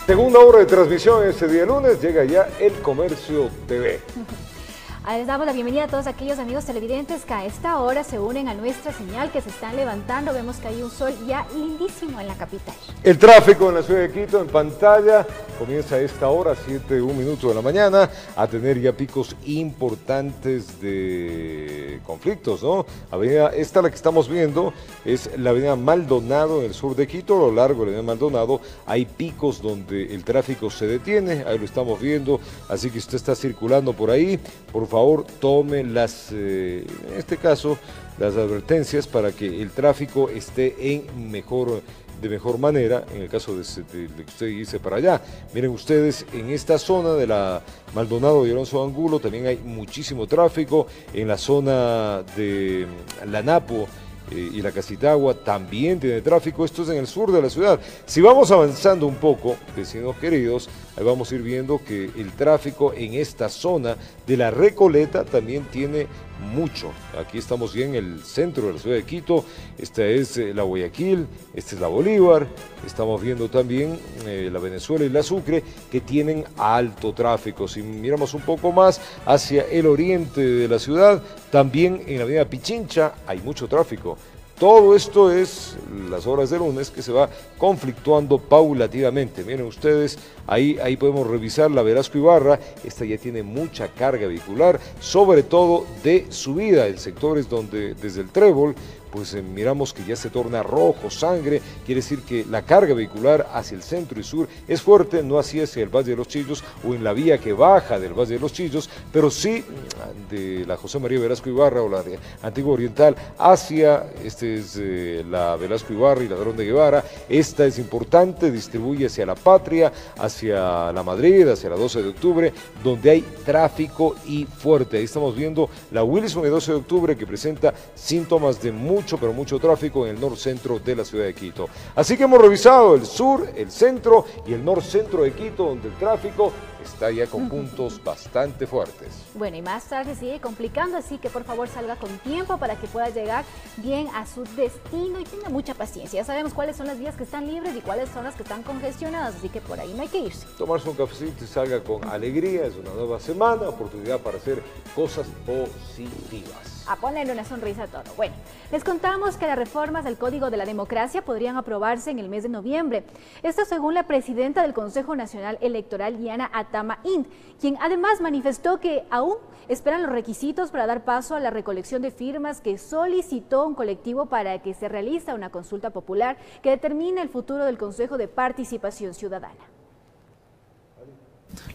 Segunda hora de transmisión este día lunes, llega ya El Comercio TV. Les damos la bienvenida a todos aquellos amigos televidentes que a esta hora se unen a nuestra señal, que se están levantando. Vemos que hay un sol ya lindísimo en la capital. El tráfico en la ciudad de Quito en pantalla comienza a esta hora, 7:01 de la mañana, a tener ya picos importantes de conflictos, ¿no? Avenida, esta la que estamos viendo es la avenida Maldonado en el sur de Quito. A lo largo de la avenida Maldonado hay picos donde el tráfico se detiene, ahí lo estamos viendo, así que usted está circulando por ahí, por favor tome en este caso, las advertencias para que el tráfico esté de mejor manera, en el caso de que usted irse para allá. Miren ustedes, en esta zona de la Maldonado y Alonso Angulo también hay muchísimo tráfico, en la zona de la Napo y la Casitagua también tiene tráfico. Esto es en el sur de la ciudad. Si vamos avanzando un poco, vecinos queridos, ahí vamos a ir viendo que el tráfico en esta zona de la Recoleta también tiene mucho. Aquí estamos ya en el centro de la ciudad de Quito. Esta es la Guayaquil, esta es la Bolívar. Estamos viendo también la Venezuela y la Sucre, que tienen alto tráfico. Si miramos un poco más hacia el oriente de la ciudad, también en la avenida Pichincha hay mucho tráfico. Todo esto es las horas de lunes que se va conflictuando paulativamente. Miren ustedes, ahí podemos revisar la Velasco Ibarra. Esta ya tiene mucha carga vehicular, sobre todo de subida en sectores donde desde el Trébol pues miramos que ya se torna rojo, sangre, quiere decir que la carga vehicular hacia el centro y sur es fuerte, no así hacia el Valle de los Chillos o en la vía que baja del Valle de los Chillos, pero sí de la José María Velasco Ibarra o la de Antigua Oriental hacia, la Velasco Ibarra y la Ladrón de Guevara. Esta es importante, distribuye hacia La Patria, hacia La Madrid, hacia la 12 de octubre, donde hay tráfico y fuerte. Ahí estamos viendo la Wilson y 12 de octubre que presenta síntomas de mucho tráfico en el norcentro de la ciudad de Quito. Así que hemos revisado el sur, el centro y el norcentro de Quito, donde el tráfico está ya con puntos bastante fuertes. Bueno, y más tarde sigue complicando, así que por favor salga con tiempo para que pueda llegar bien a su destino y tenga mucha paciencia. Ya sabemos cuáles son las vías que están libres y cuáles son las que están congestionadas, así que por ahí no hay que irse. Tomarse un cafecito y salga con alegría, es una nueva semana, oportunidad para hacer cosas positivas. A ponerle una sonrisa a todo. Bueno, les contamos que las reformas del Código de la Democracia podrían aprobarse en el mes de noviembre. Esto según la presidenta del Consejo Nacional Electoral, Diana Atama Ind, quien además manifestó que aún esperan los requisitos para dar paso a la recolección de firmas que solicitó un colectivo para que se realice una consulta popular que determine el futuro del Consejo de Participación Ciudadana.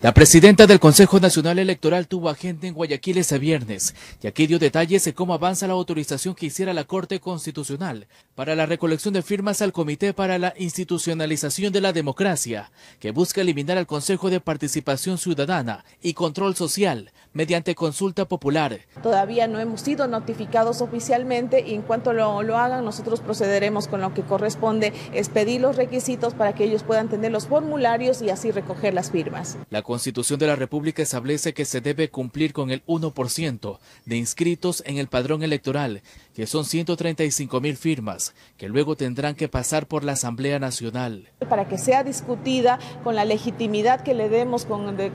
La presidenta del Consejo Nacional Electoral tuvo agenda en Guayaquil este viernes y aquí dio detalles de cómo avanza la autorización que hiciera la Corte Constitucional para la recolección de firmas al Comité para la Institucionalización de la Democracia, que busca eliminar al Consejo de Participación Ciudadana y Control Social mediante consulta popular. Todavía no hemos sido notificados oficialmente y en cuanto lo hagan nosotros procederemos con lo que corresponde, es pedir los requisitos para que ellos puedan tener los formularios y así recoger las firmas. La Constitución de la República establece que se debe cumplir con el 1% de inscritos en el padrón electoral, que son 135.000 firmas, que luego tendrán que pasar por la Asamblea Nacional. Para que sea discutida con la legitimidad que le demos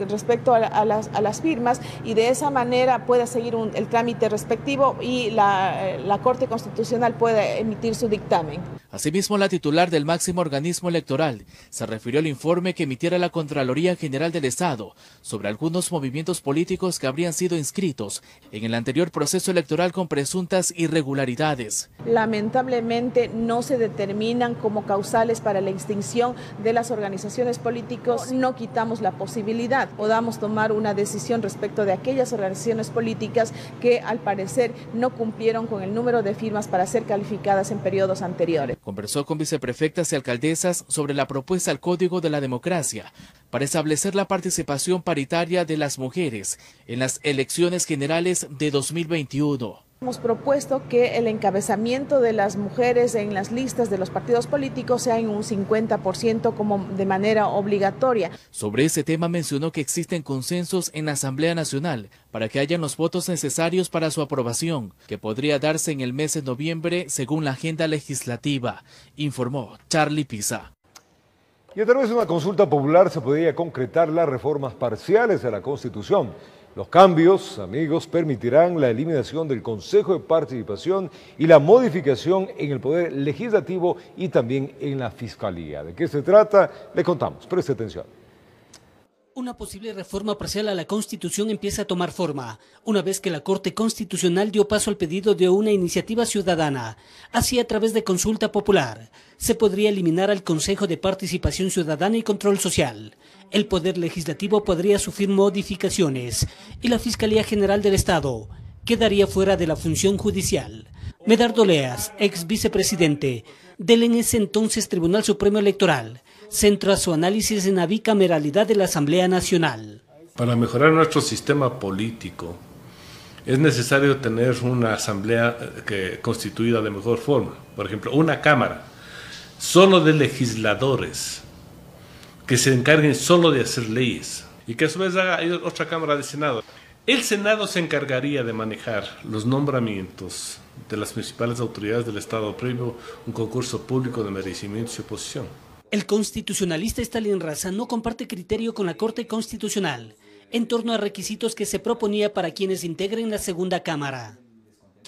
respecto a las firmas y de esa manera pueda seguir el trámite respectivo y la Corte Constitucional pueda emitir su dictamen. Asimismo, la titular del máximo organismo electoral se refirió al informe que emitiera la Contraloría General del Estado sobre algunos movimientos políticos que habrían sido inscritos en el anterior proceso electoral con presuntas irregularidades. Lamentablemente no se determinan como causales para la extinción de las organizaciones políticas, no quitamos la posibilidad, podamos tomar una decisión respecto de aquellas organizaciones políticas que al parecer no cumplieron con el número de firmas para ser calificadas en periodos anteriores. Conversó con viceprefectas y alcaldesas sobre la propuesta al Código de la Democracia para establecer la participación paritaria de las mujeres en las elecciones generales de 2021. Hemos propuesto que el encabezamiento de las mujeres en las listas de los partidos políticos sea en un 50% como de manera obligatoria. Sobre ese tema mencionó que existen consensos en la Asamblea Nacional para que hayan los votos necesarios para su aprobación, que podría darse en el mes de noviembre según la agenda legislativa, informó Charlie Pisa. Y a través de una consulta popular se podría concretar las reformas parciales a la Constitución. Los cambios, amigos, permitirán la eliminación del Consejo de Participación y la modificación en el Poder Legislativo y también en la Fiscalía. ¿De qué se trata? Le contamos. Preste atención. Una posible reforma parcial a la Constitución empieza a tomar forma, una vez que la Corte Constitucional dio paso al pedido de una iniciativa ciudadana. Así, a través de consulta popular, se podría eliminar al Consejo de Participación Ciudadana y Control Social. El Poder Legislativo podría sufrir modificaciones y la Fiscalía General del Estado quedaría fuera de la función judicial. Medardo Leas, ex vicepresidente del en ese entonces Tribunal Supremo Electoral, centra su análisis en la bicameralidad de la Asamblea Nacional. Para mejorar nuestro sistema político es necesario tener una asamblea constituida de mejor forma. Por ejemplo, una cámara solo de legisladores que se encarguen solo de hacer leyes y que a su vez haga otra cámara de Senado. El Senado se encargaría de manejar los nombramientos de las principales autoridades del Estado previo un concurso público de merecimientos y oposición. El constitucionalista Stalin Raza no comparte criterio con la Corte Constitucional en torno a requisitos que se proponía para quienes integren la segunda cámara.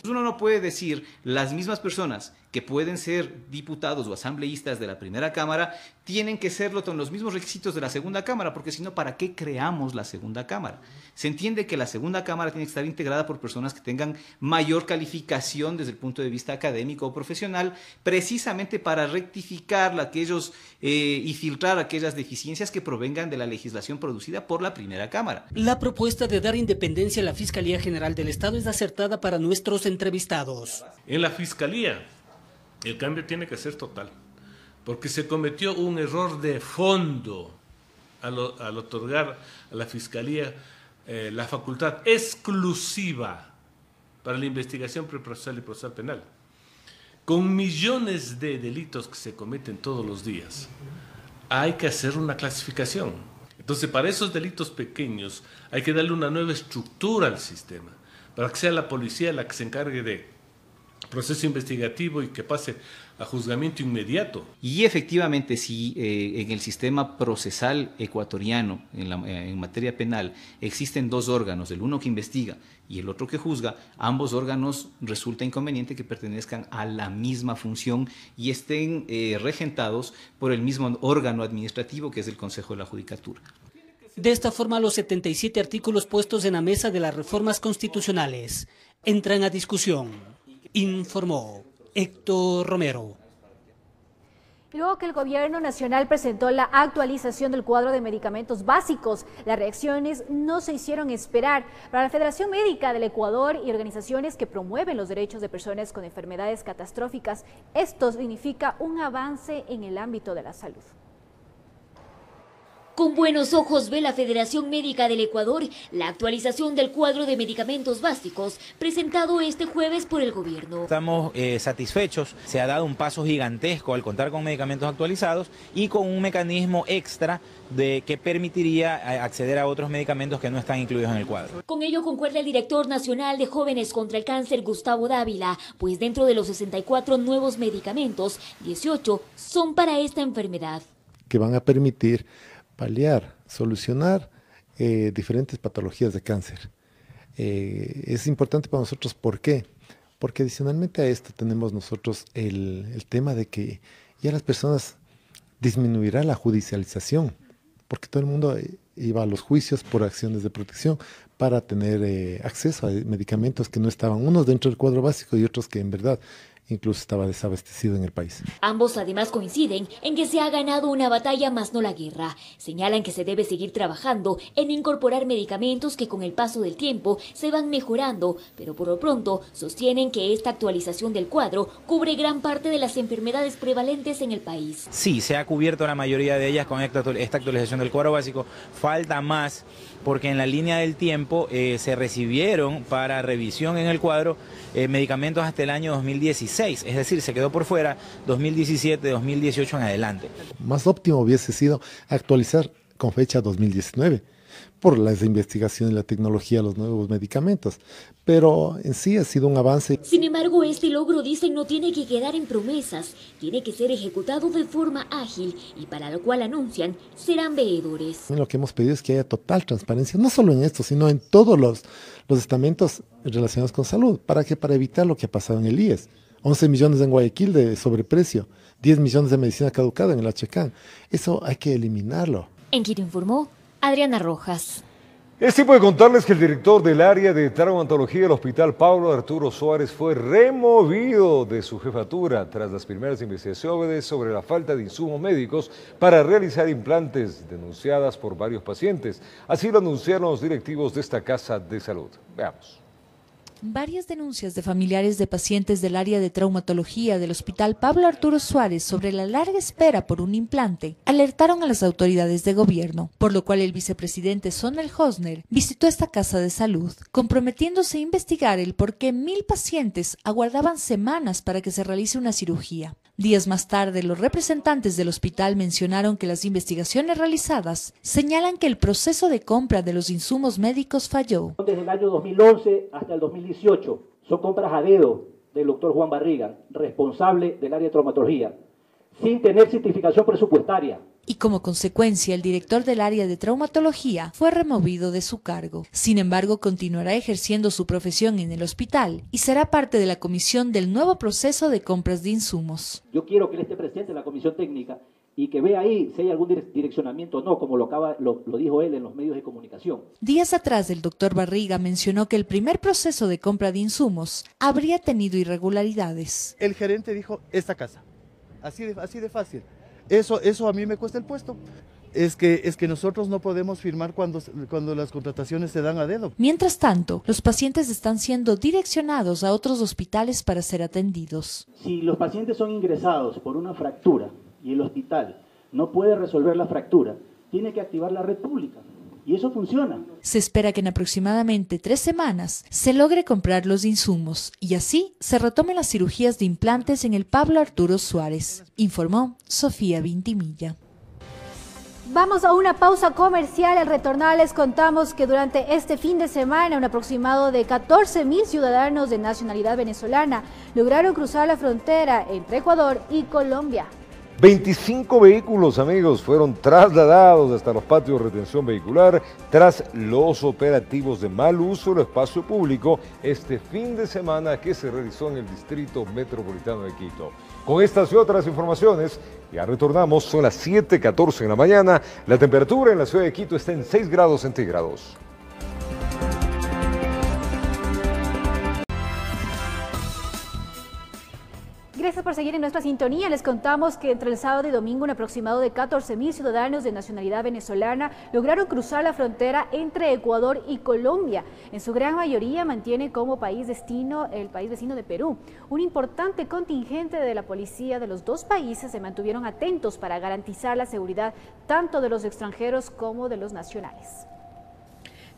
Uno no puede decir las mismas personas que pueden ser diputados o asambleístas de la primera cámara tienen que serlo con los mismos requisitos de la segunda cámara, porque si no, ¿para qué creamos la segunda cámara? Se entiende que la segunda cámara tiene que estar integrada por personas que tengan mayor calificación desde el punto de vista académico o profesional, precisamente para rectificar aquellos y filtrar aquellas deficiencias que provengan de la legislación producida por la primera cámara. La propuesta de dar independencia a la Fiscalía General del Estado es acertada para nuestros entrevistados. En la Fiscalía, el cambio tiene que ser total, porque se cometió un error de fondo al otorgar a la Fiscalía la facultad exclusiva para la investigación preprocesal y procesal penal. Con millones de delitos que se cometen todos los días, hay que hacer una clasificación. Entonces, para esos delitos pequeños hay que darle una nueva estructura al sistema, para que sea la policía la que se encargue de proceso investigativo y que pase a juzgamiento inmediato. Y efectivamente, si en el sistema procesal ecuatoriano, en materia penal, existen dos órganos, el uno que investiga y el otro que juzga, ambos órganos resulta inconveniente que pertenezcan a la misma función y estén regentados por el mismo órgano administrativo que es el Consejo de la Judicatura. De esta forma, los 77 artículos puestos en la mesa de las reformas constitucionales entran a discusión. Informó Héctor Romero. Luego que el gobierno nacional presentó la actualización del cuadro de medicamentos básicos, las reacciones no se hicieron esperar. Para la Federación Médica del Ecuador y organizaciones que promueven los derechos de personas con enfermedades catastróficas, esto significa un avance en el ámbito de la salud. Con buenos ojos ve la Federación Médica del Ecuador la actualización del cuadro de medicamentos básicos presentado este jueves por el gobierno. Estamos satisfechos, se ha dado un paso gigantesco al contar con medicamentos actualizados y con un mecanismo extra que permitiría acceder a otros medicamentos que no están incluidos en el cuadro. Con ello concuerda el director nacional de Jóvenes contra el Cáncer, Gustavo Dávila, pues dentro de los 64 nuevos medicamentos, 18 son para esta enfermedad. Que van a permitir paliar, solucionar diferentes patologías de cáncer. Es importante para nosotros, ¿por qué? Porque adicionalmente a esto tenemos nosotros el tema de que ya las personas disminuirá la judicialización, porque todo el mundo iba a los juicios por acciones de protección para tener acceso a medicamentos que no estaban, unos dentro del cuadro básico y otros que en verdad incluso estaba desabastecido en el país. Ambos además coinciden en que se ha ganado una batalla más no la guerra. Señalan que se debe seguir trabajando en incorporar medicamentos que con el paso del tiempo se van mejorando, pero por lo pronto sostienen que esta actualización del cuadro cubre gran parte de las enfermedades prevalentes en el país. Sí, se ha cubierto la mayoría de ellas con esta actualización del cuadro básico. Falta más porque en la línea del tiempo se recibieron para revisión en el cuadro medicamentos hasta el año 2016, es decir, se quedó por fuera 2017, 2018 en adelante. Más óptimo hubiese sido actualizar con fecha 2019, por las investigaciones, la tecnología, los nuevos medicamentos. Pero en sí ha sido un avance. Sin embargo, este logro, dicen, no tiene que quedar en promesas, tiene que ser ejecutado de forma ágil y para lo cual anuncian serán veedores. Lo que hemos pedido es que haya total transparencia, no solo en esto, sino en todos los estamentos relacionados con salud. ¿Para qué? Para evitar lo que ha pasado en el IES. 11 millones en Guayaquil de sobreprecio, 10 millones de medicina caducada en el HCAN. Eso hay que eliminarlo. En Quito informó Adriana Rojas. Es tiempo de contarles que el director del área de traumatología del Hospital Pablo Arturo Suárez fue removido de su jefatura tras las primeras investigaciones sobre la falta de insumos médicos para realizar implantes denunciadas por varios pacientes. Así lo anunciaron los directivos de esta casa de salud. Veamos. Varias denuncias de familiares de pacientes del área de traumatología del Hospital Pablo Arturo Suárez sobre la larga espera por un implante alertaron a las autoridades de gobierno, por lo cual el vicepresidente Sonel Hosner visitó esta casa de salud, comprometiéndose a investigar el por qué 1,000 pacientes aguardaban semanas para que se realice una cirugía. Días más tarde, los representantes del hospital mencionaron que las investigaciones realizadas señalan que el proceso de compra de los insumos médicos falló. Desde el año 2011 hasta el 2018 son compras a dedo del doctor Juan Barriga, responsable del área de traumatología, sin tener certificación presupuestaria. Y como consecuencia, el director del área de traumatología fue removido de su cargo. Sin embargo, continuará ejerciendo su profesión en el hospital y será parte de la comisión del nuevo proceso de compras de insumos. Yo quiero que él esté presente en la comisión técnica y que vea ahí si hay algún direccionamiento o no, como lo dijo él en los medios de comunicación. Días atrás, el doctor Barriga mencionó que el primer proceso de compra de insumos habría tenido irregularidades. El gerente dijo, esta casa, así de fácil. Eso a mí me cuesta el puesto. Es que nosotros no podemos firmar cuando las contrataciones se dan a dedo. Mientras tanto, los pacientes están siendo direccionados a otros hospitales para ser atendidos. Si los pacientes son ingresados por una fractura y el hospital no puede resolver la fractura, tiene que activar la red pública. Y eso funciona. Se espera que en aproximadamente 3 semanas se logre comprar los insumos y así se retomen las cirugías de implantes en el Pablo Arturo Suárez, informó Sofía Vintimilla. Vamos a una pausa comercial. Al retornar les contamos que durante este fin de semana un aproximado de 14,000 ciudadanos de nacionalidad venezolana lograron cruzar la frontera entre Ecuador y Colombia. 25 vehículos, amigos, fueron trasladados hasta los patios de retención vehicular tras los operativos de mal uso del espacio público este fin de semana que se realizó en el Distrito Metropolitano de Quito. Con estas y otras informaciones, ya retornamos, son las 7:14 de la mañana, la temperatura en la ciudad de Quito está en 6 grados centígrados. Gracias por seguir en nuestra sintonía. Les contamos que entre el sábado y domingo un aproximado de 14,000 ciudadanos de nacionalidad venezolana lograron cruzar la frontera entre Ecuador y Colombia. En su gran mayoría mantiene como país destino el país vecino de Perú. Un importante contingente de la policía de los dos países se mantuvieron atentos para garantizar la seguridad tanto de los extranjeros como de los nacionales.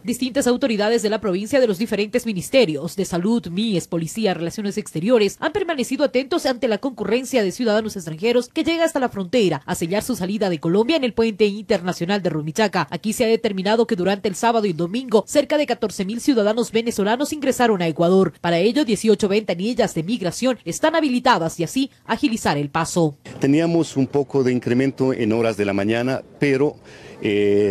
Distintas autoridades de la provincia de los diferentes ministerios de salud, MIES, policía, relaciones exteriores han permanecido atentos ante la concurrencia de ciudadanos extranjeros que llega hasta la frontera a sellar su salida de Colombia en el puente internacional de Rumichaca. Aquí se ha determinado que durante el sábado y domingo cerca de 14,000 ciudadanos venezolanos ingresaron a Ecuador. Para ello, 18 ventanillas de migración están habilitadas y así agilizar el paso. Teníamos un poco de incremento en horas de la mañana, pero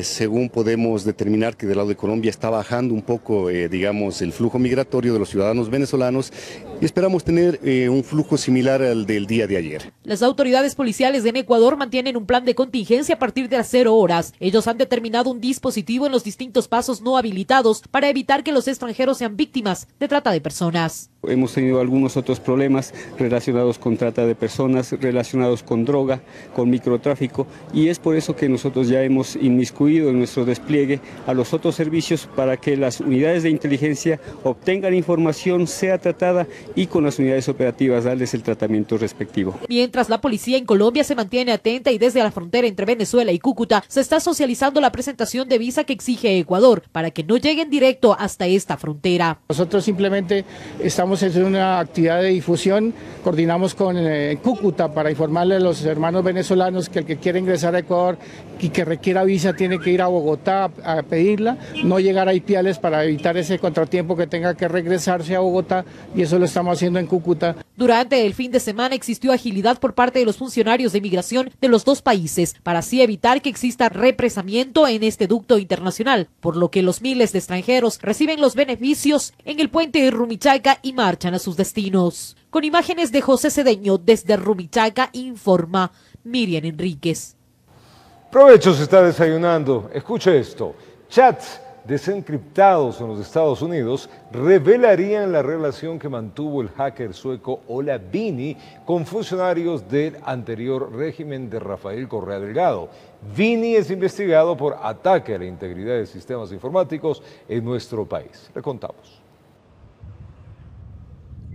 según podemos determinar que del lado de Colombia está bajando un poco, digamos, el flujo migratorio de los ciudadanos venezolanos y esperamos tener un flujo similar al del día de ayer. Las autoridades policiales en Ecuador mantienen un plan de contingencia a partir de las 0 horas. Ellos han determinado un dispositivo en los distintos pasos no habilitados para evitar que los extranjeros sean víctimas de trata de personas. Hemos tenido algunos otros problemas relacionados con trata de personas, relacionados con droga, con microtráfico, y es por eso que nosotros ya hemos inmiscuido en nuestro despliegue a los otros servicios para que las unidades de inteligencia obtengan información, sea tratada y con las unidades operativas darles el tratamiento respectivo. Mientras la policía en Colombia se mantiene atenta y desde la frontera entre Venezuela y Cúcuta se está socializando la presentación de visa que exige Ecuador para que no lleguen directo hasta esta frontera. Nosotros simplemente estamos en una actividad de difusión, coordinamos con Cúcuta para informarle a los hermanos venezolanos que el que quiere ingresar a Ecuador y que requiera visa tiene que ir a Bogotá a pedirla, no llegar a Ipiales para evitar ese contratiempo que tenga que regresarse a Bogotá, y eso lo estamos haciendo en Cúcuta. Durante el fin de semana existió agilidad por parte de los funcionarios de migración de los dos países para así evitar que exista represamiento en este ducto internacional, por lo que los miles de extranjeros reciben los beneficios en el puente de Rumichaca y marchan a sus destinos. Con imágenes de José Cedeño desde Rumichaca informa Miriam Enríquez. Provecho, se está desayunando. Escuche esto. Chats desencriptados en los Estados Unidos revelarían la relación que mantuvo el hacker sueco Ola Vini con funcionarios del anterior régimen de Rafael Correa Delgado. Vini es investigado por ataque a la integridad de sistemas informáticos en nuestro país. Le contamos.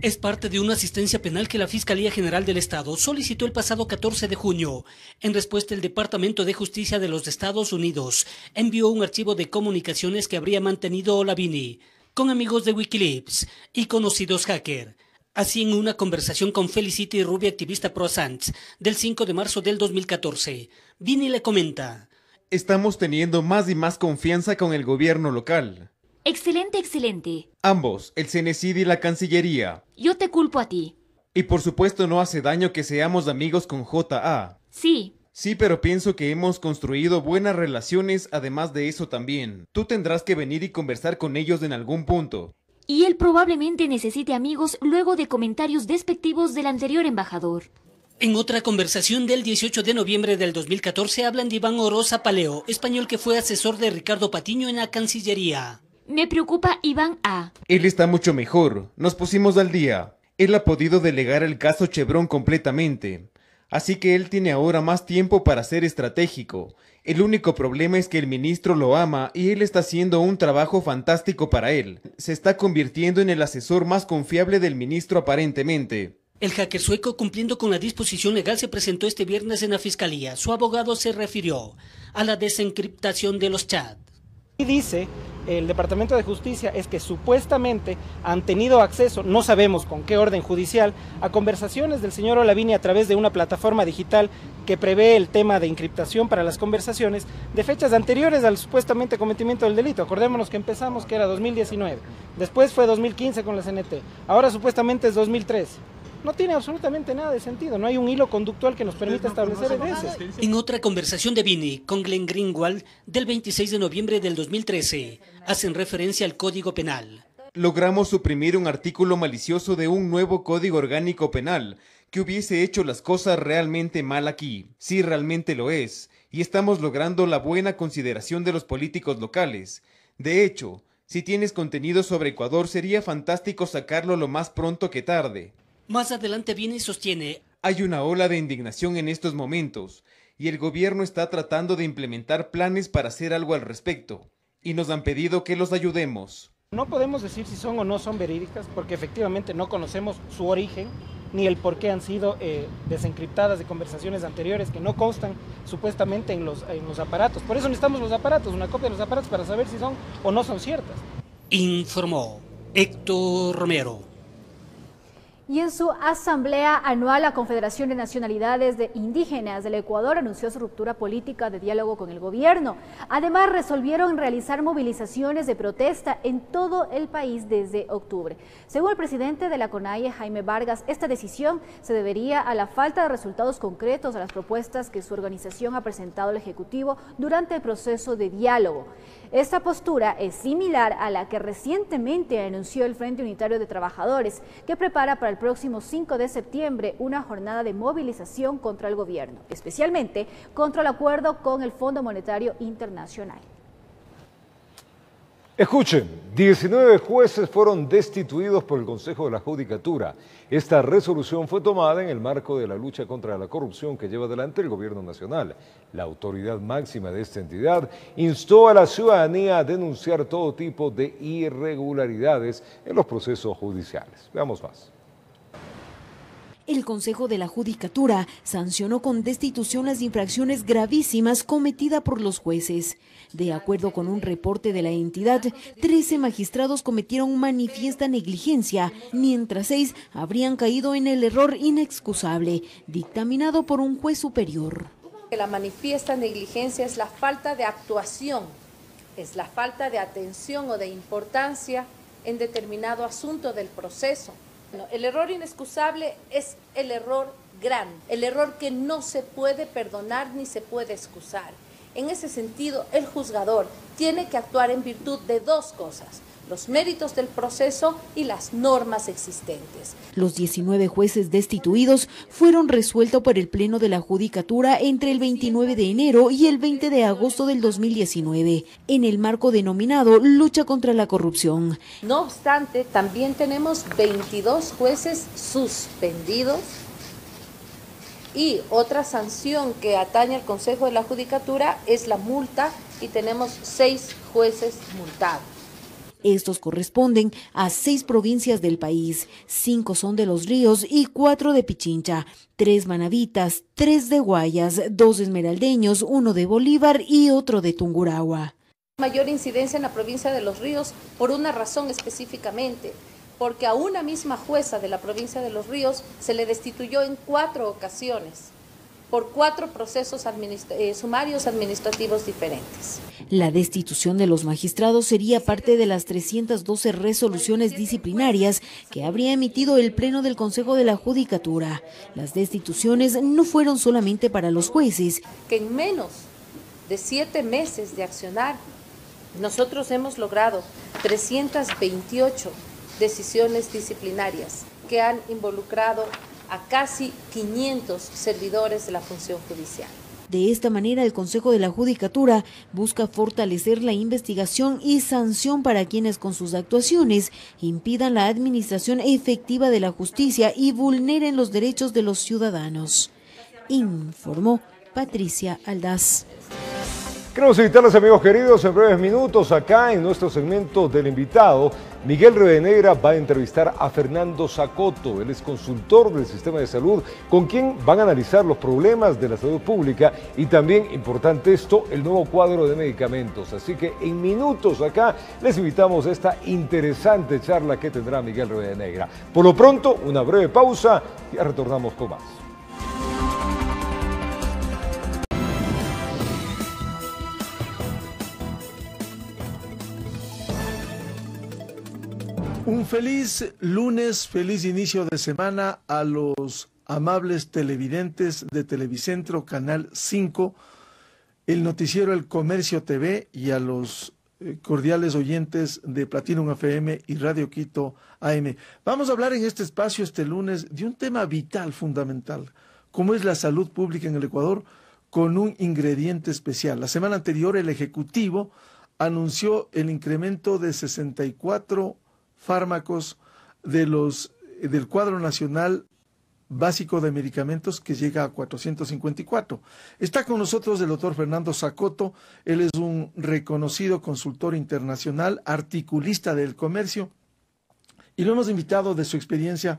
Es parte de una asistencia penal que la Fiscalía General del Estado solicitó el pasado 14 de junio. En respuesta, el Departamento de Justicia de los Estados Unidos envió un archivo de comunicaciones que habría mantenido Ola Vini con amigos de Wikileaks y conocidos hackers. Así, en una conversación con Felicity Rubia, activista pro Assange, del 5 de marzo del 2014, Vini le comenta: estamos teniendo más y más confianza con el gobierno local. Excelente, excelente. Ambos, el CNCID y la Cancillería. Yo te culpo a ti. Y por supuesto no hace daño que seamos amigos con JA. Sí. Sí, pero pienso que hemos construido buenas relaciones, además de eso también. Tú tendrás que venir y conversar con ellos en algún punto. Y él probablemente necesite amigos luego de comentarios despectivos del anterior embajador. En otra conversación del 18 de noviembre del 2014 hablan de Iván Oroza Paleo, español que fue asesor de Ricardo Patiño en la Cancillería. Me preocupa Iván A. Él está mucho mejor. Nos pusimos al día. Él ha podido delegar el caso Chevron completamente. Así que él tiene ahora más tiempo para ser estratégico. El único problema es que el ministro lo ama y él está haciendo un trabajo fantástico para él. Se está convirtiendo en el asesor más confiable del ministro aparentemente. El hacker sueco, cumpliendo con la disposición legal, se presentó este viernes en la Fiscalía. Su abogado se refirió a la desencriptación de los chats. Y dice el Departamento de Justicia es que supuestamente han tenido acceso, no sabemos con qué orden judicial, a conversaciones del señor Ola Vini a través de una plataforma digital que prevé el tema de encriptación para las conversaciones de fechas anteriores al supuestamente cometimiento del delito. Acordémonos que empezamos que era 2019, después fue 2015 con la CNT, ahora supuestamente es 2013. No tiene absolutamente nada de sentido, no hay un hilo conductual que nos permita establecer eso. En otra conversación de Vini con Glenn Greenwald del 26 de noviembre del 2013, hacen referencia al Código Penal. Logramos suprimir un artículo malicioso de un nuevo Código Orgánico Penal que hubiese hecho las cosas realmente mal aquí. Sí, realmente lo es, y estamos logrando la buena consideración de los políticos locales. De hecho, si tienes contenido sobre Ecuador, sería fantástico sacarlo lo más pronto que tarde. Más adelante Vini sostiene: hay una ola de indignación en estos momentos y el gobierno está tratando de implementar planes para hacer algo al respecto y nos han pedido que los ayudemos. No podemos decir si son o no son verídicas porque efectivamente no conocemos su origen ni el por qué han sido desencriptadas de conversaciones anteriores que no constan supuestamente en los aparatos. Por eso necesitamos los aparatos, una copia de los aparatos para saber si son o no son ciertas. Informó Héctor Romero. Y en su asamblea anual, la Confederación de Nacionalidades Indígenas del Ecuador anunció su ruptura política de diálogo con el gobierno. Además, resolvieron realizar movilizaciones de protesta en todo el país desde octubre. Según el presidente de la CONAIE, Jaime Vargas, esta decisión se debería a la falta de resultados concretos a las propuestas que su organización ha presentado al Ejecutivo durante el proceso de diálogo. Esta postura es similar a la que recientemente anunció el Frente Unitario de Trabajadores, que prepara para el próximo 5 de septiembre una jornada de movilización contra el gobierno, especialmente contra el acuerdo con el Fondo Monetario Internacional. Escuchen, 19 jueces fueron destituidos por el Consejo de la Judicatura. Esta resolución fue tomada en el marco de la lucha contra la corrupción que lleva adelante el Gobierno Nacional. La autoridad máxima de esta entidad instó a la ciudadanía a denunciar todo tipo de irregularidades en los procesos judiciales. Veamos más. El Consejo de la Judicatura sancionó con destitución las infracciones gravísimas cometidas por los jueces. De acuerdo con un reporte de la entidad, 13 magistrados cometieron manifiesta negligencia, mientras 6 habrían caído en el error inexcusable, dictaminado por un juez superior. La manifiesta negligencia es la falta de actuación, es la falta de atención o de importancia en determinado asunto del proceso. El error inexcusable es el error grande, el error que no se puede perdonar ni se puede excusar. En ese sentido, el juzgador tiene que actuar en virtud de dos cosas: los méritos del proceso y las normas existentes. Los 19 jueces destituidos fueron resueltos por el Pleno de la Judicatura entre el 29 de enero y el 20 de agosto del 2019, en el marco denominado Lucha contra la Corrupción. No obstante, también tenemos 22 jueces suspendidos y otra sanción que atañe al Consejo de la Judicatura es la multa, y tenemos 6 jueces multados. Estos corresponden a 6 provincias del país, 5 son de Los Ríos y 4 de Pichincha, 3 manavitas, 3 de Guayas, 2 esmeraldeños, 1 de Bolívar y otro de Tungurahua. Mayor incidencia en la provincia de Los Ríos por una razón específicamente, porque a una misma jueza de la provincia de Los Ríos se le destituyó en 4 ocasiones por 4 procesos sumarios administrativos diferentes. La destitución de los magistrados sería parte de las 312 resoluciones disciplinarias que habría emitido el Pleno del Consejo de la Judicatura. Las destituciones no fueron solamente para los jueces. Que en menos de 7 meses de accionar, nosotros hemos logrado 328 decisiones disciplinarias que han involucrado a casi 500 servidores de la función judicial. De esta manera, el Consejo de la Judicatura busca fortalecer la investigación y sanción para quienes con sus actuaciones impidan la administración efectiva de la justicia y vulneren los derechos de los ciudadanos. Informó Patricia Aldaz. Queremos invitarles, amigos queridos, en breves minutos acá en nuestro segmento del invitado. Miguel Rivadeneira va a entrevistar a Fernando Zacoto, él es consultor del sistema de salud, con quien van a analizar los problemas de la salud pública y también, importante esto, el nuevo cuadro de medicamentos. Así que en minutos acá les invitamos a esta interesante charla que tendrá Miguel Rivadeneira. Por lo pronto, una breve pausa y ya retornamos con más. Un feliz lunes, feliz inicio de semana a los amables televidentes de Televicentro Canal 5, el noticiero El Comercio TV, y a los cordiales oyentes de Platinum FM y Radio Quito AM. Vamos a hablar en este espacio este lunes de un tema vital, fundamental, como es la salud pública en el Ecuador, con un ingrediente especial. La semana anterior el Ejecutivo anunció el incremento de 64 fármacos del cuadro nacional básico de medicamentos, que llega a 454. Está con nosotros el doctor Fernando Zacoto. Él es un reconocido consultor internacional, articulista del comercio, y lo hemos invitado de su experiencia.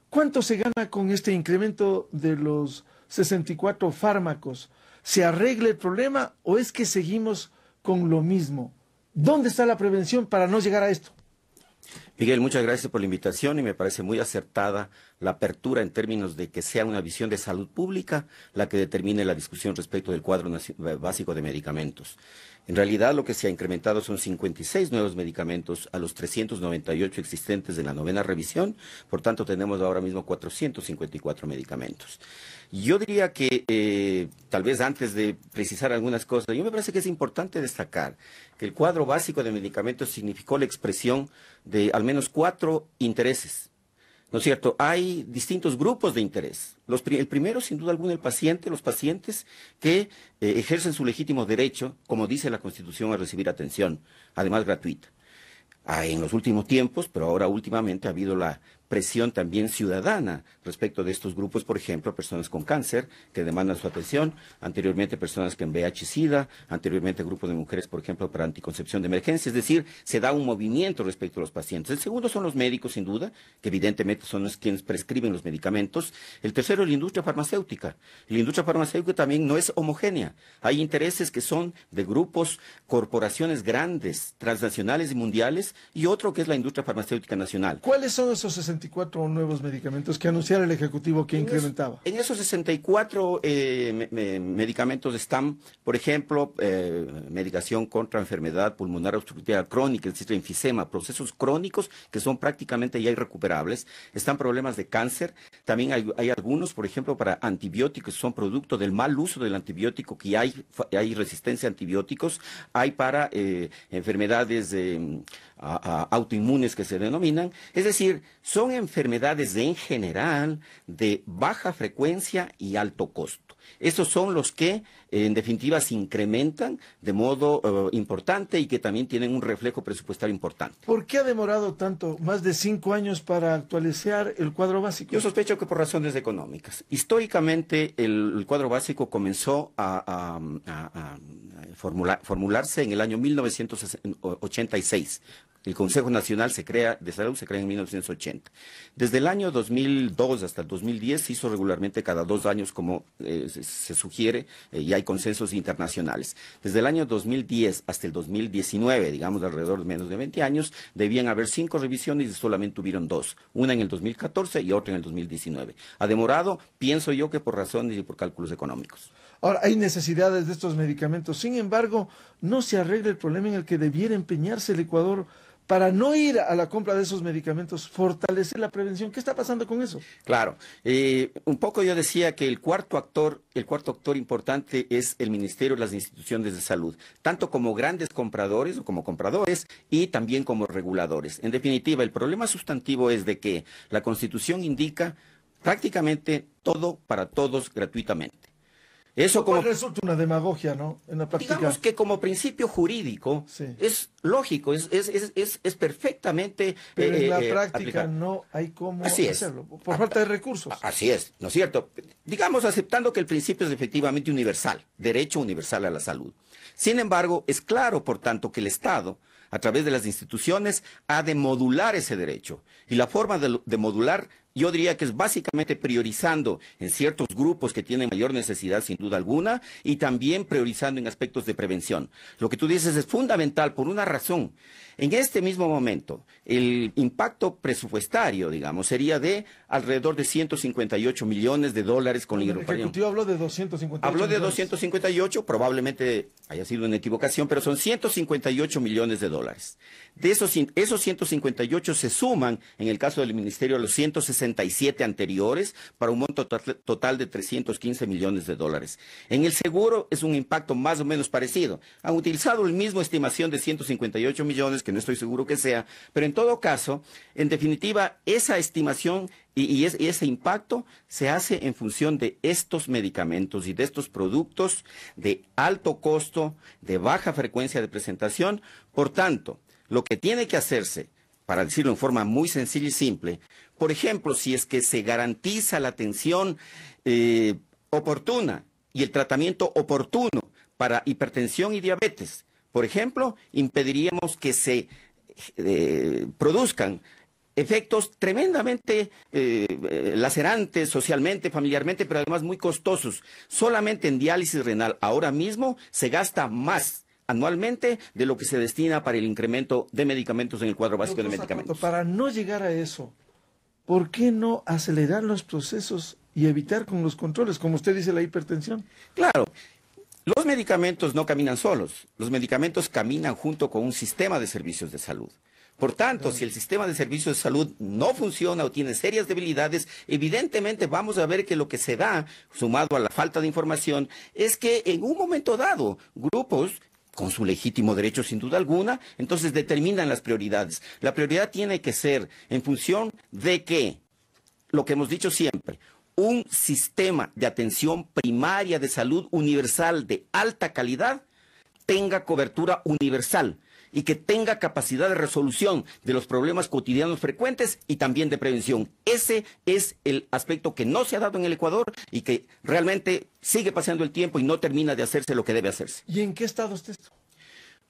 ¿Cuánto se gana con este incremento de los 64 fármacos? ¿Se arregla el problema o es que seguimos con lo mismo? ¿Dónde está la prevención para no llegar a esto? Miguel, muchas gracias por la invitación y me parece muy acertada la apertura en términos de que sea una visión de salud pública la que determine la discusión respecto del cuadro básico de medicamentos. En realidad lo que se ha incrementado son 56 nuevos medicamentos a los 398 existentes en la 9ª revisión, por tanto tenemos ahora mismo 454 medicamentos. Yo diría que, tal vez antes de precisar algunas cosas, yo me parece que es importante destacar que el cuadro básico de medicamentos significó la expresión de al menos 4 intereses, ¿no es cierto? Hay distintos grupos de interés. El primero, sin duda alguna, los pacientes que ejercen su legítimo derecho, como dice la Constitución, a recibir atención, además gratuita. En los últimos tiempos, pero ahora últimamente ha habido la presión también ciudadana respecto de estos grupos, por ejemplo, personas con cáncer que demandan su atención, anteriormente personas que en VIH-Sida, anteriormente grupos de mujeres, por ejemplo, para anticoncepción de emergencia, es decir, se da un movimiento respecto a los pacientes. El segundo son los médicos, sin duda, que evidentemente son los quienes prescriben los medicamentos. El tercero es la industria farmacéutica. La industria farmacéutica también no es homogénea. Hay intereses que son de grupos, corporaciones grandes, transnacionales y mundiales, y otro que es la industria farmacéutica nacional. ¿Cuáles son esos 64 nuevos medicamentos que anunciara el Ejecutivo que incrementaba? En esos 64 medicamentos están, por ejemplo, medicación contra enfermedad pulmonar obstructiva crónica, es decir, enfisema, procesos crónicos que son prácticamente ya irrecuperables. Están problemas de cáncer. También hay algunos, por ejemplo, para antibióticos, son producto del mal uso del antibiótico, que hay resistencia a antibióticos. Hay para enfermedades autoinmunes que se denominan. Es decir, son enfermedades en general de baja frecuencia y alto costo. Estos son los que, en definitiva, se incrementan de modo importante y que también tienen un reflejo presupuestario importante. ¿Por qué ha demorado tanto, más de 5 años, para actualizar el cuadro básico? Yo sospecho que por razones económicas. Históricamente, el cuadro básico comenzó a formularse en el año 1986. El Consejo Nacional de Salud se crea en 1980. Desde el año 2002 hasta el 2010 se hizo regularmente cada 2 años, como se sugiere, y hay consensos internacionales. Desde el año 2010 hasta el 2019, digamos alrededor de menos de 20 años, debían haber 5 revisiones y solamente hubieron 2. Una en el 2014 y otra en el 2019. Ha demorado, pienso yo, que por razones y por cálculos económicos. Ahora, hay necesidades de estos medicamentos. Sin embargo, no se arregla el problema en el que debiera empeñarse el Ecuador para no ir a la compra de esos medicamentos, fortalecer la prevención. ¿Qué está pasando con eso? Claro, un poco yo decía que el cuarto actor importante es el Ministerio y las instituciones de salud, tanto como grandes compradores o como compradores y también como reguladores. En definitiva, el problema sustantivo es de que la Constitución indica prácticamente todo para todos gratuitamente. Eso como resulta una demagogia, ¿no? En la práctica. Digamos que como principio jurídico es lógico, es perfectamente pero en la práctica aplicable. No hay cómo Así hacerlo, por falta de recursos. Así es, ¿no es cierto? Digamos, aceptando que el principio es efectivamente universal, derecho universal a la salud. Sin embargo, es claro, por tanto, que el Estado, a través de las instituciones, ha de modular ese derecho. Y la forma de modular, yo diría que es básicamente priorizando en ciertos grupos que tienen mayor necesidad, sin duda alguna, y también priorizando en aspectos de prevención. Lo que tú dices es fundamental por una razón. En este mismo momento, el impacto presupuestario, digamos, sería de alrededor de $158 millones con la El Ejecutivo habló de 258 Habló de millones. 258, probablemente haya sido una equivocación, pero son $158 millones. De esos 158 se suman, en el caso del Ministerio, a los 167 anteriores, para un monto total de $315 millones. En el seguro es un impacto más o menos parecido. Han utilizado la misma estimación de 158 millones, que no estoy seguro que sea, pero en todo caso, en definitiva, esa estimación y ese impacto se hace en función de estos medicamentos y de estos productos de alto costo, de baja frecuencia de presentación. Por tanto, lo que tiene que hacerse, para decirlo en forma muy sencilla y simple, por ejemplo, si es que se garantiza la atención oportuna y el tratamiento oportuno para hipertensión y diabetes, por ejemplo, impediríamos que se produzcan efectos tremendamente lacerantes socialmente, familiarmente, pero además muy costosos. Solamente en diálisis renal ahora mismo se gasta más anualmente de lo que se destina para el incremento de medicamentos en el cuadro básico de medicamentos. Para no llegar a eso, ¿por qué no acelerar los procesos y evitar con los controles, como usted dice, la hipertensión? Claro. Los medicamentos no caminan solos, los medicamentos caminan junto con un sistema de servicios de salud. Por tanto, si el sistema de servicios de salud no funciona o tiene serias debilidades, evidentemente vamos a ver que lo que se da, sumado a la falta de información, es que en un momento dado, grupos con su legítimo derecho sin duda alguna, entonces determinan las prioridades. La prioridad tiene que ser en función de que, lo que hemos dicho siempre, un sistema de atención primaria de salud universal de alta calidad tenga cobertura universal. y que tenga capacidad de resolución de los problemas cotidianos frecuentes y también de prevención. Ese es el aspecto que no se ha dado en el Ecuador y que realmente sigue pasando el tiempo y no termina de hacerse lo que debe hacerse. ¿Y en qué estado está esto?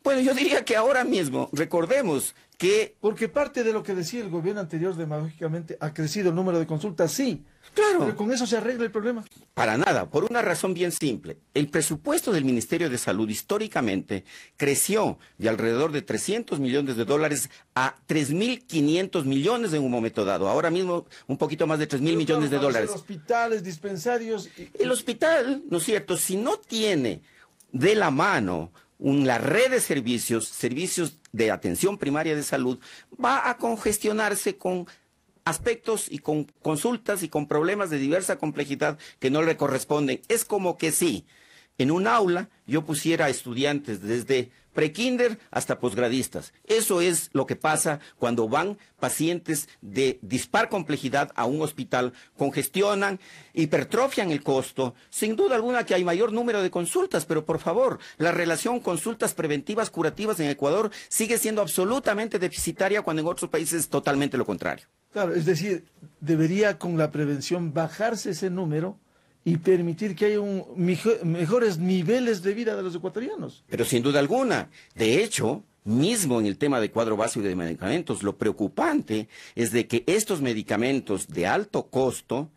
Bueno, yo diría que ahora mismo, recordemos que... Porque parte de lo que decía el gobierno anterior demagógicamente, ha crecido el número de consultas, sí. Claro. Pero con eso se arregla el problema. Para nada, por una razón bien simple. El presupuesto del Ministerio de Salud históricamente creció de alrededor de 300 millones de dólares a 3.500 millones en un momento dado. Ahora mismo un poquito más de 3.000 millones de dólares. Hospitales, dispensarios... El hospital, ¿no es cierto?, si no tiene de la mano la red de servicios de atención primaria de salud, va a congestionarse con aspectos y con consultas y con problemas de diversa complejidad que no le corresponden. Es como que si en un aula yo pusiera a estudiantes desde prekinder hasta posgradistas. Eso es lo que pasa cuando van pacientes de dispar complejidad a un hospital, congestionan, hipertrofian el costo. Sin duda alguna que hay mayor número de consultas, pero por favor, la relación consultas preventivas curativas en Ecuador sigue siendo absolutamente deficitaria cuando en otros países es totalmente lo contrario. Claro, es decir, debería con la prevención bajarse ese número y permitir que haya mejores niveles de vida de los ecuatorianos. Pero sin duda alguna, de hecho, mismo en el tema de cuadro básico de medicamentos, lo preocupante es de que estos medicamentos de alto costo,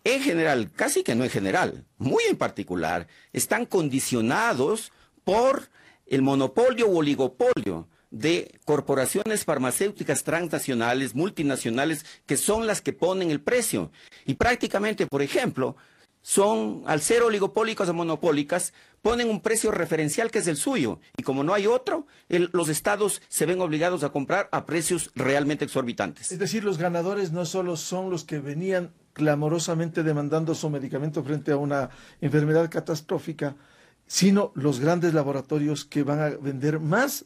en general, casi que no en general, muy en particular, están condicionados por el monopolio u oligopolio de corporaciones farmacéuticas transnacionales, multinacionales, que son las que ponen el precio. Y prácticamente, por ejemplo, al ser oligopólicas o monopólicas, ponen un precio referencial que es el suyo. Y como no hay otro, los estados se ven obligados a comprar a precios realmente exorbitantes. Es decir, los ganadores no solo son los que venían clamorosamente demandando su medicamento frente a una enfermedad catastrófica, sino los grandes laboratorios que van a vender más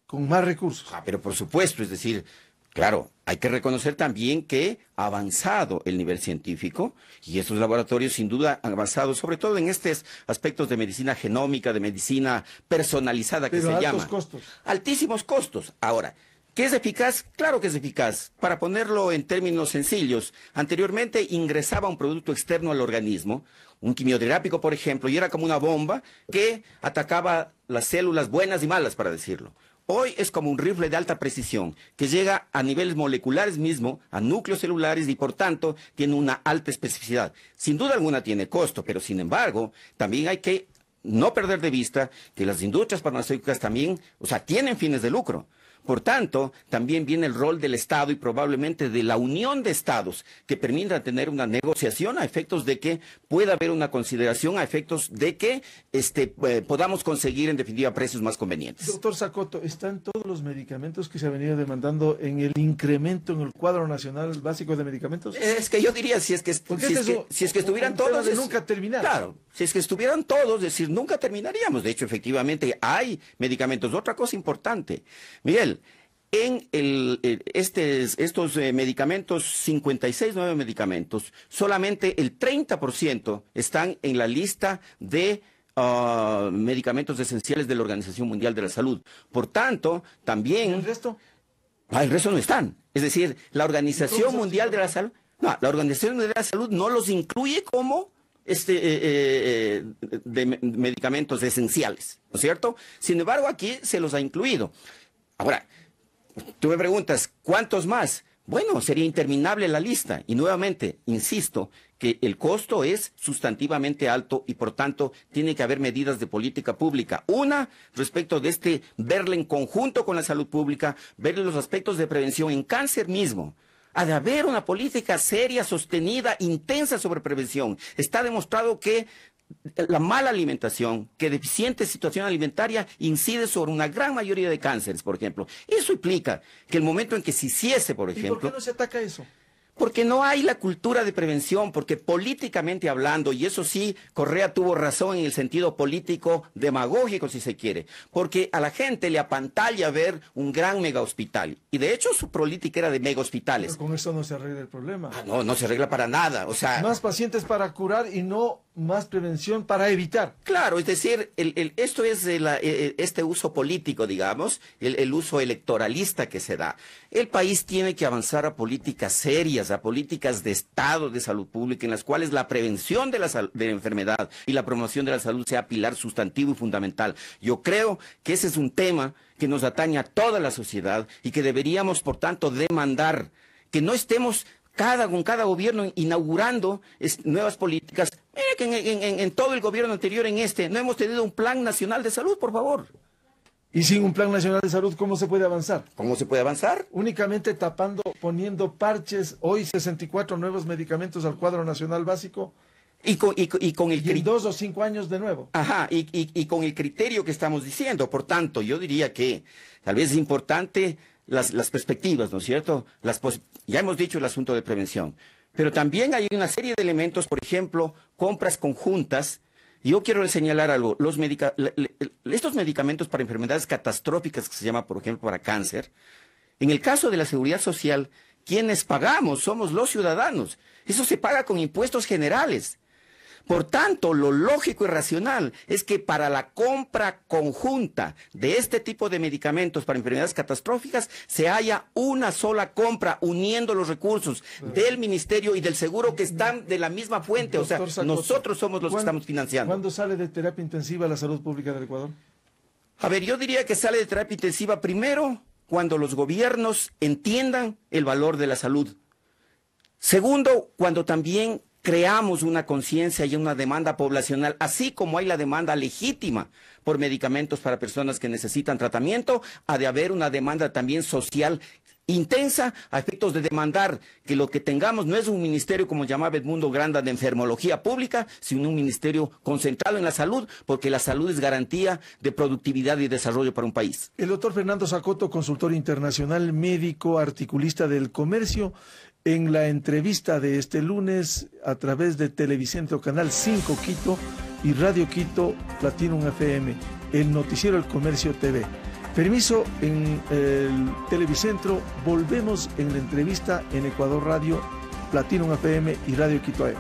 con más recursos. Pero por supuesto, es decir, claro, hay que reconocer también que ha avanzado el nivel científico y estos laboratorios sin duda han avanzado, sobre todo en estos aspectos de medicina genómica, de medicina personalizada que se llama. Pero altos costos. Altísimos costos. Ahora, ¿qué es eficaz? Claro que es eficaz. Para ponerlo en términos sencillos, anteriormente ingresaba un producto externo al organismo, un quimioterápico, por ejemplo, y era como una bomba que atacaba las células buenas y malas, para decirlo. Hoy es como un rifle de alta precisión que llega a niveles moleculares mismo, a núcleos celulares y por tanto tiene una alta especificidad. Sin duda alguna tiene costo, pero sin embargo también hay que no perder de vista que las industrias farmacéuticas también, tienen fines de lucro. Por tanto, también viene el rol del Estado y probablemente de la unión de Estados que permita tener una negociación a efectos de que pueda haber una consideración, a efectos de que podamos conseguir en definitiva precios más convenientes. Doctor Sacoto, ¿están todos los medicamentos que se han venido demandando en el incremento en el cuadro nacional básico de medicamentos? Es que yo diría, si es que estuvieran todos... de nunca terminar. Claro, si es que estuvieran todos, es decir, nunca terminaríamos. De hecho, efectivamente, hay medicamentos. Otra cosa importante, Miguel, en estos medicamentos, 56 nuevos medicamentos, solamente el 30% están en la lista de medicamentos esenciales de la Organización Mundial de la Salud. Por tanto, también... ¿El resto? El resto no están. Es decir, la Organización Mundial de la Salud... No, la Organización Mundial de la Salud no los incluye como de medicamentos esenciales, ¿no es cierto? Sin embargo, aquí se los ha incluido. Ahora, tú me preguntas, ¿cuántos más? Bueno, sería interminable la lista. Y nuevamente, insisto, que el costo es sustantivamente alto y por tanto tiene que haber medidas de política pública. Una, respecto de verle en conjunto con la salud pública, ver los aspectos de prevención en cáncer mismo. Ha de haber una política seria, sostenida, intensa sobre prevención. Está demostrado que la mala alimentación, que deficiente situación alimentaria incide sobre una gran mayoría de cánceres, por ejemplo. Eso implica que el momento en que se hiciese, por ejemplo... ¿Y por qué no se ataca eso? Porque no hay la cultura de prevención, porque políticamente hablando, y eso sí, Correa tuvo razón en el sentido político demagógico, si se quiere, porque a la gente le apantalla ver un gran mega hospital, y de hecho su política era de mega hospitales. Pero con eso no se arregla el problema. No se arregla para nada, Más pacientes para curar y no más prevención para evitar. Claro, es decir, esto es este uso político, digamos, el uso electoralista que se da. El país tiene que avanzar a políticas serias, a políticas de Estado, de salud pública, en las cuales la prevención de la enfermedad y la promoción de la salud sea pilar sustantivo y fundamental. Yo creo que ese es un tema que nos atañe a toda la sociedad y que deberíamos, por tanto, demandar que no estemos con cada gobierno inaugurando nuevas políticas. Mira que en todo el gobierno anterior, no hemos tenido un plan nacional de salud, por favor. Y sin un plan nacional de salud, ¿cómo se puede avanzar? ¿Cómo se puede avanzar? Únicamente tapando, poniendo parches, hoy 64 nuevos medicamentos al cuadro nacional básico. Y en 2 o 5 años de nuevo. Ajá, y con el criterio que estamos diciendo. Por tanto, yo diría que tal vez es importante las perspectivas, ¿no es cierto? Ya hemos dicho el asunto de prevención, pero también hay una serie de elementos, por ejemplo, compras conjuntas. Yo quiero señalar algo, estos medicamentos para enfermedades catastróficas que se llama, por ejemplo, para cáncer, en el caso de la seguridad social, quienes pagamos somos los ciudadanos. Eso se paga con impuestos generales. Por tanto, lo lógico y racional es que para la compra conjunta de este tipo de medicamentos para enfermedades catastróficas se haya una sola compra uniendo los recursos del ministerio y del seguro que están de la misma fuente. O sea, nosotros somos los que estamos financiando. ¿Cuándo sale de terapia intensiva la salud pública del Ecuador? A ver, yo diría que sale de terapia intensiva primero cuando los gobiernos entiendan el valor de la salud. Segundo, cuando también creamos una conciencia y una demanda poblacional, así como hay la demanda legítima por medicamentos para personas que necesitan tratamiento, ha de haber una demanda también social intensa a efectos de demandar que lo que tengamos no es un ministerio, como llamaba Edmundo Granda, de enfermología pública, sino un ministerio concentrado en la salud, porque la salud es garantía de productividad y desarrollo para un país. El doctor Fernando Zacoto, consultor internacional, médico, articulista del comercio, en la entrevista de este lunes a través de Televicentro Canal 5 Quito y Radio Quito Platinum FM, el noticiero El Comercio TV. Permiso en el Televicentro, volvemos en la entrevista en Ecuador Radio, Platinum FM y Radio Quito AM.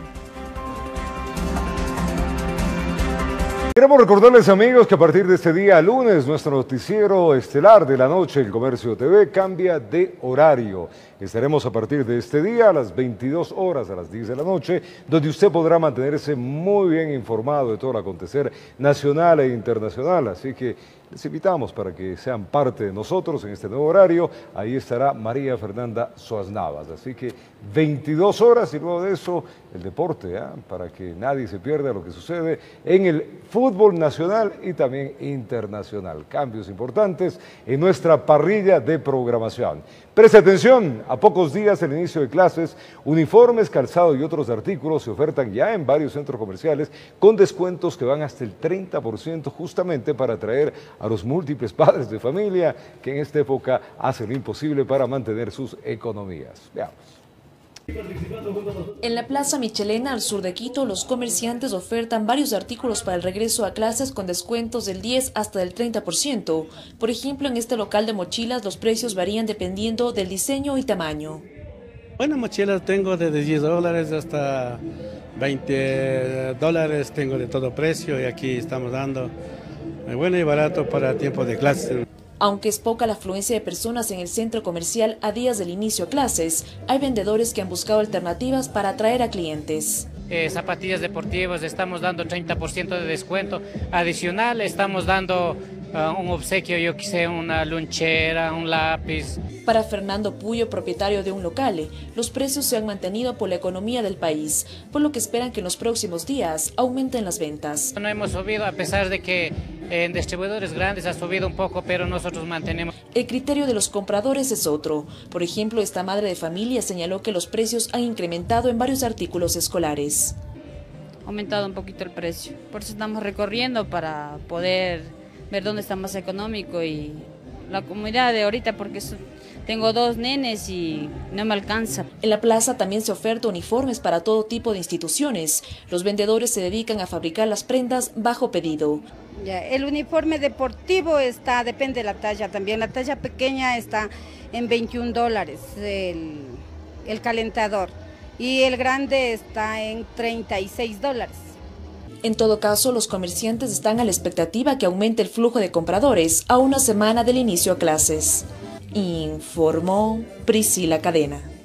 Queremos recordarles, amigos, que a partir de este día lunes nuestro noticiero estelar de la noche, El Comercio TV, cambia de horario. Estaremos a partir de este día a las 22 horas, a las 10 de la noche, donde usted podrá mantenerse muy bien informado de todo el acontecer nacional e internacional. Así que les invitamos para que sean parte de nosotros en este nuevo horario. Ahí estará María Fernanda Soaz Navas. Así que 22 horas y luego de eso el deporte, para que nadie se pierda lo que sucede en el fútbol nacional y también internacional. Cambios importantes en nuestra parrilla de programación. Preste atención, a pocos días del inicio de clases, uniformes, calzado y otros artículos se ofertan ya en varios centros comerciales con descuentos que van hasta el 30% justamente para atraer a los múltiples padres de familia que en esta época hacen lo imposible para mantener sus economías. Veamos. En la Plaza Michelena, al sur de Quito, los comerciantes ofertan varios artículos para el regreso a clases con descuentos del 10 hasta del 30%. Por ejemplo, en este local de mochilas los precios varían dependiendo del diseño y tamaño. Bueno, mochilas tengo desde $10 hasta $20, tengo de todo precio y aquí estamos dando bueno y barato para tiempo de clases. Aunque es poca la afluencia de personas en el centro comercial a días del inicio a clases, hay vendedores que han buscado alternativas para atraer a clientes. Zapatillas deportivas, estamos dando 30% de descuento. Adicional, estamos dando un obsequio, yo quise una lonchera, un lápiz. Para Fernando Puyo, propietario de un local, los precios se han mantenido por la economía del país, por lo que esperan que en los próximos días aumenten las ventas. No hemos subido, a pesar de que en distribuidores grandes ha subido un poco, pero nosotros mantenemos. El criterio de los compradores es otro. Por ejemplo, esta madre de familia señaló que los precios han incrementado en varios artículos escolares. Ha aumentado un poquito el precio, por eso estamos recorriendo para poder ver dónde está más económico y la comunidad de ahorita, porque tengo 2 nenes y no me alcanza. En la plaza también se oferta uniformes para todo tipo de instituciones. Los vendedores se dedican a fabricar las prendas bajo pedido. Ya, el uniforme deportivo depende de la talla también. La talla pequeña está en $21 el calentador y el grande está en $36. En todo caso, los comerciantes están a la expectativa que aumente el flujo de compradores a una semana del inicio a clases. Informó Priscila Cadena.